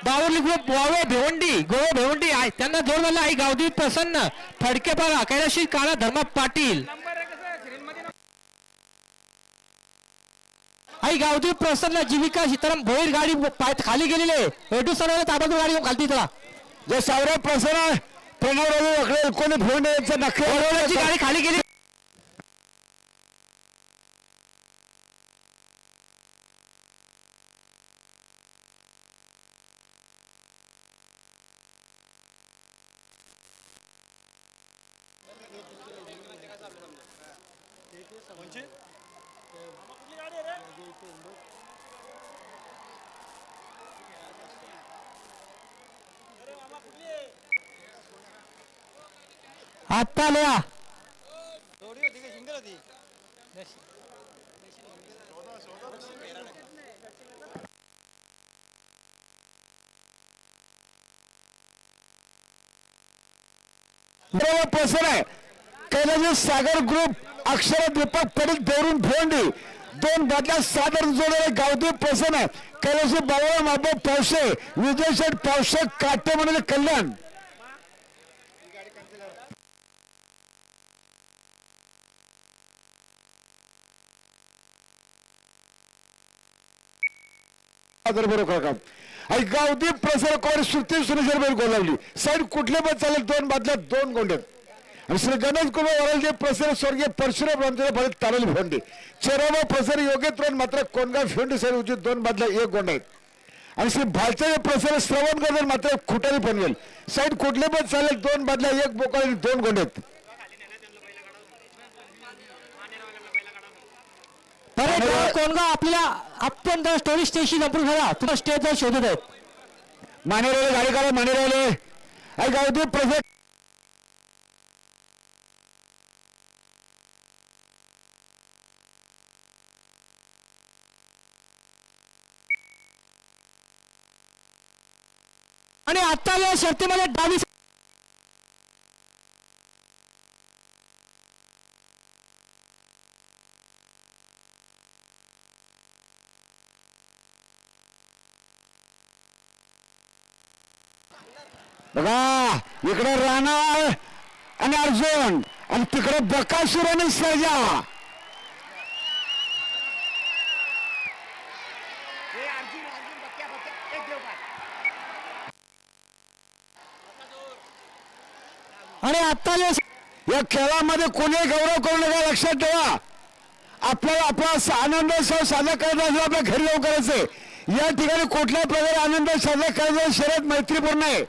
बावली ग्रुप गोवे भिवंडी आहे त्यांना जोड मला आई गावदेवी प्रसन्न फडकेपारा कैलाशी काळा धर्मा पाटील आई गावदेवी प्रसन्न जीविका सीताराम भोईर गाडी खाली गेलेले एटू सरळ ताबडतोब गाडी खालती चला जे सावरा प्रसन्न प्रणव रवी कोणी भिवंडी यांचं नक्की गाडी खाली गेली आता लिया प्रसन्न आहे कैलाशी सागर ग्रुप अक्षर दीपक पडिक देवरून भिवंडी 2 बादल्या सादर जोडले गावदेवी प्रसन्न कैलाशी बाबा माबा पावशे विजय शेठ पावशे काटे म्हणून कल्याण गावदेवी प्रसन्न कोण सुट्टी सुरेश गोलावली साईड कुठले पण चालेल 2 बादल्या 2 गोंड्यात आणि श्री गणेश कुमार वरलजे प्रसन्न स्वर्गीय परशुराम रामचंद्र भरत तारल भिवंडी चेराबा प्रसन्न योगेश मात्र कोणगाव भिवंडी साईड उची 2 बादल्या 1 गोंड आहेत आणि श्री भालचे प्रसन्न श्रवण गजर मात्र खुटारी पनवेल साईड कुठले पण चालेल 2 बादल्या 1 बोकाळ आणि 2 गोंड आहेत कोणगा आपल्या आपण स्टोरी स्टेशन अप्रूव्ह झाला तुला स्टेजवर शोधत आहेत मानेरावले गाडी काढा मानेरावले आई गावदेवी प्रसन्न आणि आता या शर्तीमध्ये डावी बघा इकडे राणा आणि अर्जुन आणि तिकडे बकासूर आणि सर्जा आणि आता या खेळामध्ये कोणी गौरव करू नका लक्षात ठेवा आपल्याला आपला आनंद साजरा करायचा असेल आपल्या घरी जाऊन करायचंय या ठिकाणी कुठल्याही प्रकारे आनंद साजरा करायचा शर्यत मैत्रीपूर्ण आहे